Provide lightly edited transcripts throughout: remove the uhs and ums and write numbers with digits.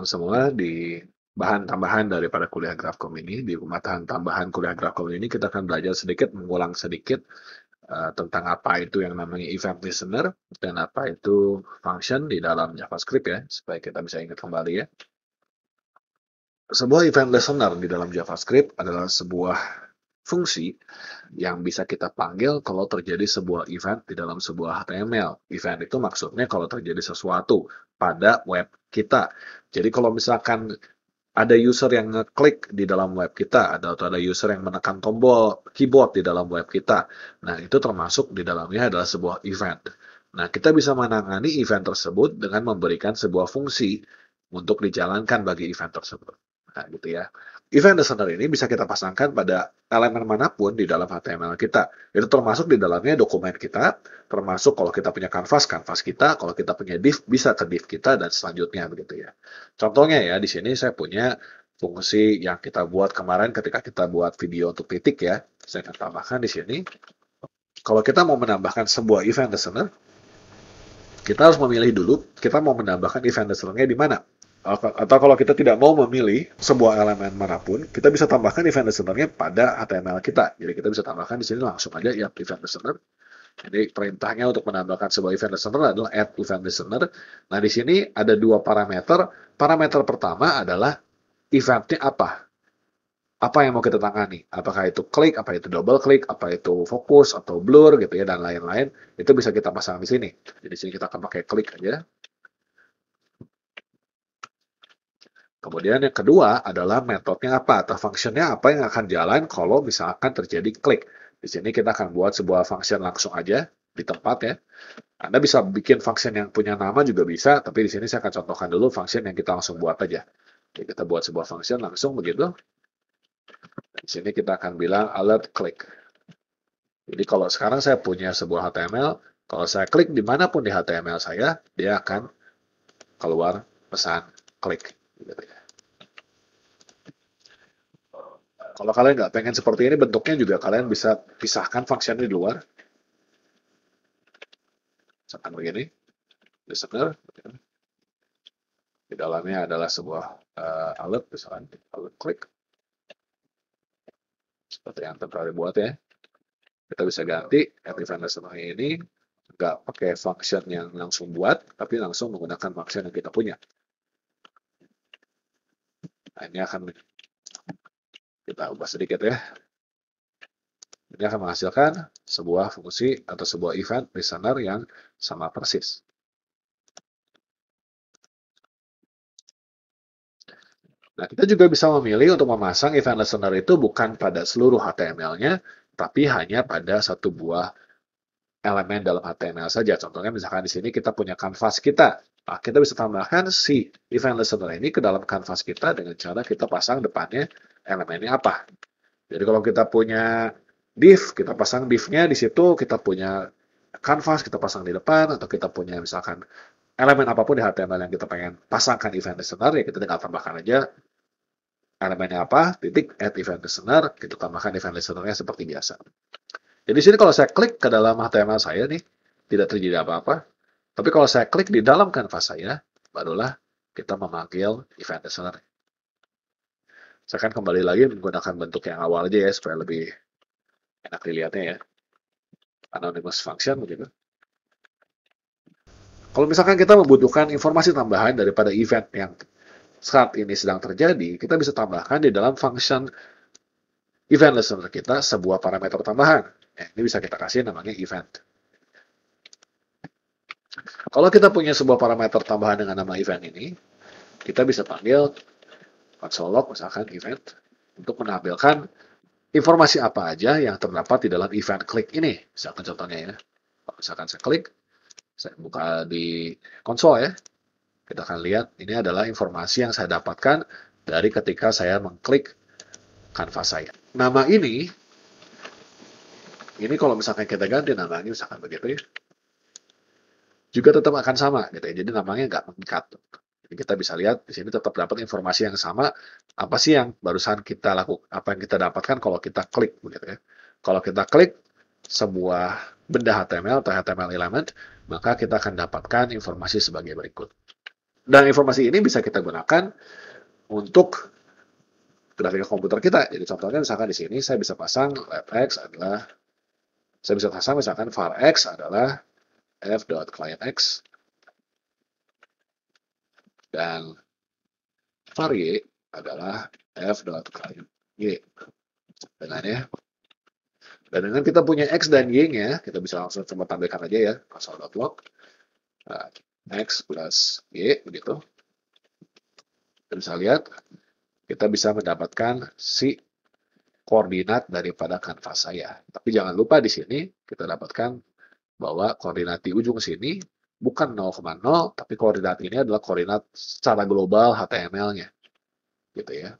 semua di bahan tambahan daripada kuliah Grafcom ini. Di bahan tambahan kuliah Grafcom ini kita akan belajar sedikit, mengulang sedikit tentang apa itu yang namanya event listener dan apa itu function di dalam JavaScript ya, supaya kita bisa ingat kembali ya. Sebuah event listener di dalam JavaScript adalah sebuah fungsi yang bisa kita panggil kalau terjadi sebuah event di dalam sebuah HTML. Event itu maksudnya kalau terjadi sesuatu pada web kita. Jadi kalau misalkan ada user yang ngeklik di dalam web kita, atau ada user yang menekan tombol keyboard di dalam web kita. Nah, itu termasuk di dalamnya adalah sebuah event. Nah, kita bisa menangani event tersebut dengan memberikan sebuah fungsi untuk dijalankan bagi event tersebut. Nah, gitu ya. Event listener ini bisa kita pasangkan pada elemen manapun di dalam HTML kita. Itu termasuk di dalamnya dokumen kita, termasuk kalau kita punya kanvas kita, kalau kita punya div, bisa ke div kita, dan selanjutnya begitu ya. Contohnya ya, di sini saya punya fungsi yang kita buat kemarin ketika kita buat video untuk titik ya. Saya akan tambahkan di sini. Kalau kita mau menambahkan sebuah event listener, kita harus memilih dulu, kita mau menambahkan event listener-nya di mana. Atau kalau kita tidak mau memilih sebuah elemen manapun, kita bisa tambahkan event listener-nya pada HTML kita. Jadi kita bisa tambahkan di sini langsung aja ya event listener. Jadi perintahnya untuk menambahkan sebuah event listener adalah add event listener. Nah, di sini ada dua parameter. Parameter pertama adalah eventnya apa? Apa yang mau kita tangani? Apakah itu klik, apa itu double klik, apa itu fokus atau blur gitu ya, dan lain-lain. Itu bisa kita pasang di sini. Jadi di sini kita akan pakai klik aja. Kemudian yang kedua adalah metodenya apa atau fungsinya apa yang akan jalan kalau misalkan terjadi klik. Di sini kita akan buat sebuah function langsung aja di tempat ya. Anda bisa bikin function yang punya nama juga bisa, tapi di sini saya akan contohkan dulu function yang kita langsung buat aja. Jadi kita buat sebuah function langsung begitu. Di sini kita akan bilang alert click. Jadi kalau sekarang saya punya sebuah HTML, kalau saya klik dimanapun di HTML saya, dia akan keluar pesan klik. Gitu ya. Kalau kalian nggak pengen seperti ini bentuknya juga kalian bisa pisahkan function di luar. Misalkan begini, listener. Di dalamnya adalah sebuah alert, misalkan alert click. Seperti yang tadi buat ya. Kita bisa ganti event listener ini nggak pakai function yang langsung buat, tapi langsung menggunakan function yang kita punya. Nah, ini akan kita ubah sedikit ya. Ini akan menghasilkan sebuah fungsi atau sebuah event listener yang sama persis. Nah, kita juga bisa memilih untuk memasang event listener itu bukan pada seluruh HTML-nya, tapi hanya pada satu buah elemen dalam HTML saja. Contohnya misalkan di sini kita punya kanvas kita. Nah, kita bisa tambahkan si event listener ini ke dalam kanvas kita dengan cara kita pasang depannya elemennya apa. Jadi kalau kita punya div, kita pasang div-nya di situ, kita punya kanvas, kita pasang di depan, atau kita punya misalkan elemen apapun di HTML yang kita pengen pasangkan event listener, ya kita tinggal tambahkan aja elemennya apa, titik, add event listener, kita tambahkan event listener-nya seperti biasa. Jadi sini kalau saya klik ke dalam HTML saya nih, tidak terjadi apa-apa. Tapi kalau saya klik di dalam kanvas saya, barulah kita memanggil event listener. Saya akan kembali lagi menggunakan bentuk yang awal aja ya, supaya lebih enak dilihatnya ya. Anonymous function begitu. Kalau misalkan kita membutuhkan informasi tambahan daripada event yang saat ini sedang terjadi, kita bisa tambahkan di dalam function event listener kita sebuah parameter tambahan. Ini bisa kita kasih namanya event. Kalau kita punya sebuah parameter tambahan dengan nama event ini, kita bisa panggil console log misalkan event untuk menampilkan informasi apa aja yang terdapat di dalam event klik ini. Misalkan contohnya ya. Kalau misalkan saya klik, saya buka di konsol ya. Kita akan lihat ini adalah informasi yang saya dapatkan dari ketika saya mengklik kanvas saya. Nama ini kalau misalkan kita ganti namanya misalkan begitu ya, juga tetap akan sama gitu ya. Jadi namanya nggak mengikat. Jadi kita bisa lihat di sini tetap dapat informasi yang sama. Apa sih yang barusan kita lakukan? Apa yang kita dapatkan kalau kita klik begitu ya? Kalau kita klik sebuah benda HTML atau HTML element, maka kita akan dapatkan informasi sebagai berikut. Dan informasi ini bisa kita gunakan untuk grafika komputer kita. Jadi contohnya misalkan di sini saya bisa pasang f(x) adalah, saya bisa pasang misalkan var x adalah f.clientX dan var y adalah f.clientY. Dengan ya. Dan dengan kita punya x dan y-nya, kita bisa langsung coba tampilkan aja ya, console.log x plus y begitu. Kita bisa lihat, kita bisa mendapatkan si koordinat daripada kanvas saya. Tapi jangan lupa di sini kita dapatkan bahwa koordinat di ujung sini bukan 0,0, tapi koordinat ini adalah koordinat secara global HTML-nya. Gitu ya.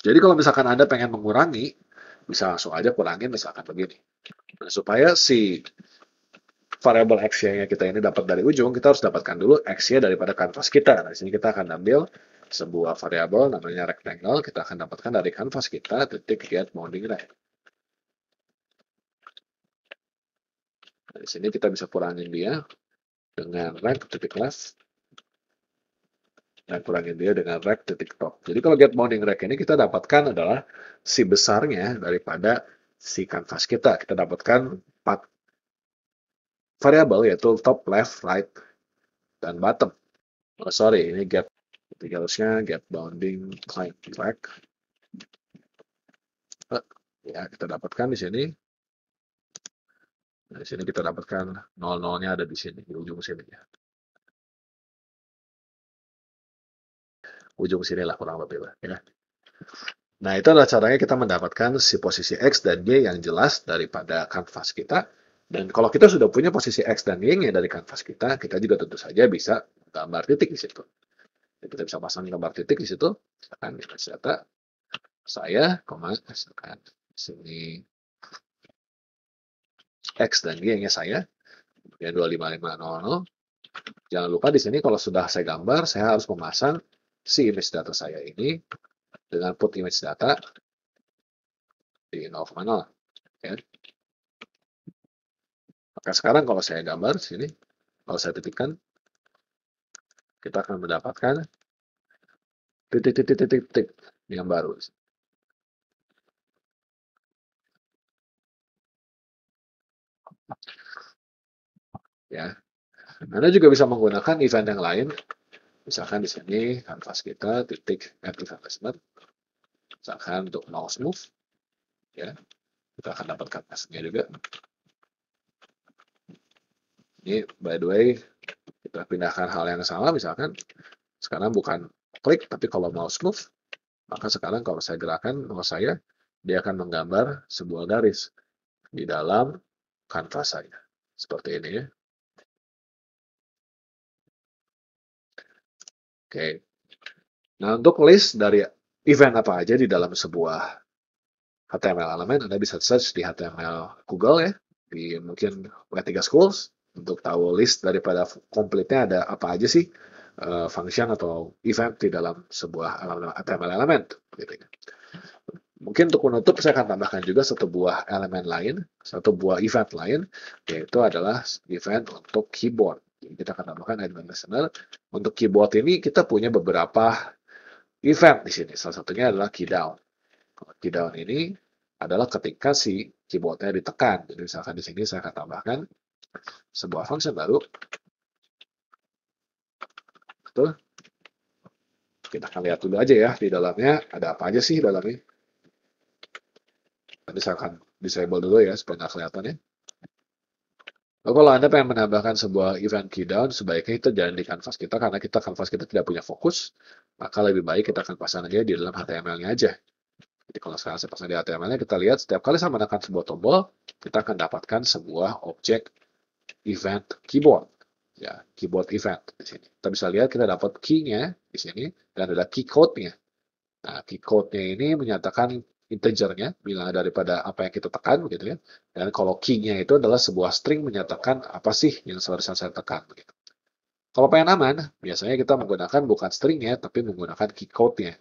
Jadi kalau misalkan Anda pengen mengurangi, bisa langsung aja kurangin misalkan begini. Nah, supaya si variabel x-nya kita ini dapat dari ujung, kita harus dapatkan dulu x-nya daripada kanvas kita. Nah, di sini kita akan ambil sebuah variabel namanya rectangle, kita akan dapatkan dari kanvas kita titik get bounding rect. Nah, di sini kita bisa kurangin dia dengan rect titik left dan kurangin dia dengan rect titik top. Jadi kalau get bounding rect ini kita dapatkan adalah si besarnya daripada si kanvas kita. Kita dapatkan 4 variabel yaitu top, left, right, dan bottom. Oh, sorry, ini get. Jadi harusnya get bounding client track. Ya, kita dapatkan di sini. Nah, di sini kita dapatkan 0,0-nya ada di sini, di ujung sini ya. Ujung sini lah kurang lebih lah ya. Nah, itu adalah caranya kita mendapatkan si posisi X dan Y yang jelas daripada kanvas kita. Dan kalau kita sudah punya posisi X dan Y-nya dari kanvas kita juga tentu saja bisa gambar titik di situ. Jadi kita bisa pasang gambar titik di situ. Misalkan image data saya, misalkan di sini X dan Y-nya saya, ya 25500. Jangan lupa di sini kalau sudah saya gambar, saya harus memasang si image data saya ini dengan put image data di 0,0. Ya. Maka sekarang kalau saya gambar di sini, kalau saya titikkan, kita akan mendapatkan titik yang baru. Ya. Anda juga bisa menggunakan event yang lain. Misalkan di sini kanvas kita titik active adjustment. Misalkan untuk mouse move, ya kita akan dapatkan kanvasnya juga. Ini by the way kita pindahkan hal yang sama, misalkan sekarang bukan klik tapi kalau mouse move, maka sekarang kalau saya gerakan mouse saya, dia akan menggambar sebuah garis di dalam kanvas saya seperti ini ya. Oke. Nah, untuk list dari event apa aja di dalam sebuah HTML elemen, Anda bisa search di HTML Google ya, di mungkin W3 Schools, untuk tahu list daripada komplitnya ada apa aja sih function atau event di dalam sebuah HTML element. Gitu ya. Mungkin untuk menutup, saya akan tambahkan juga satu buah elemen lain, satu buah event lain, yaitu adalah event untuk keyboard. Jadi kita akan tambahkan event listener. Untuk keyboard ini kita punya beberapa event di sini. Salah satunya adalah keydown. Keydown ini adalah ketika si keyboardnya ditekan. Jadi misalkan di sini saya akan tambahkan sebuah function baru. Betul. Kita akan lihat dulu aja ya di dalamnya ada apa aja sih dalamnya. Nanti saya akan disable dulu ya supaya nggak kelihatan ya. Lalu kalau Anda pengen menambahkan sebuah event keydown, sebaiknya itu jangan di kanvas kita karena kanvas kita tidak punya fokus. Maka lebih baik kita akan pasang aja di dalam HTML-nya aja. Jadi kalau sekarang saya pasang di HTML-nya, kita lihat setiap kali saya menekan sebuah tombol, kita akan dapatkan sebuah objek event keyboard. Ya, keyboard event di sini. Kita bisa lihat kita dapat key-nya di sini dan ada key code-nya. Nah, key code-nya ini menyatakan integer-nya, bilang daripada apa yang kita tekan, begitu ya. Dan kalau key-nya itu adalah sebuah string menyatakan apa sih yang seharusnya saya tekan, begitu. Kalau pengen aman, biasanya kita menggunakan bukan string-nya, tapi menggunakan key code-nya.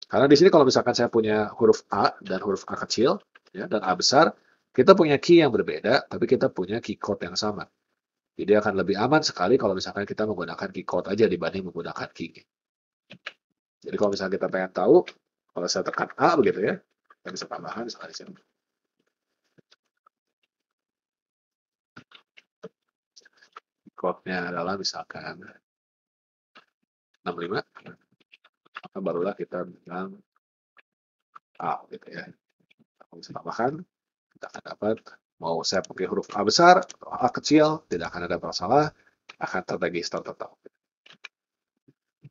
Karena di sini kalau misalkan saya punya huruf A dan huruf A kecil, ya, dan A besar, kita punya key yang berbeda, tapi kita punya key code yang sama. Jadi akan lebih aman sekali kalau misalkan kita menggunakan key code aja dibanding menggunakan key. Jadi kalau misalnya kita pengen tahu, kalau saya tekan A begitu ya, kita bisa tambahkan misalnya di sini. Code-nya adalah misalkan 65, maka barulah kita bilang A gitu ya. Kalau bisa tambahkan, kita akan dapat mau saya pakai huruf A besar atau A kecil, tidak akan ada masalah, akan terregister tetap.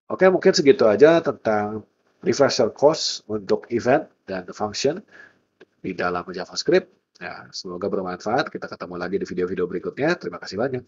Oke, mungkin segitu aja tentang refresher course untuk event dan function di dalam JavaScript. Ya, semoga bermanfaat. Kita ketemu lagi di video-video berikutnya. Terima kasih banyak.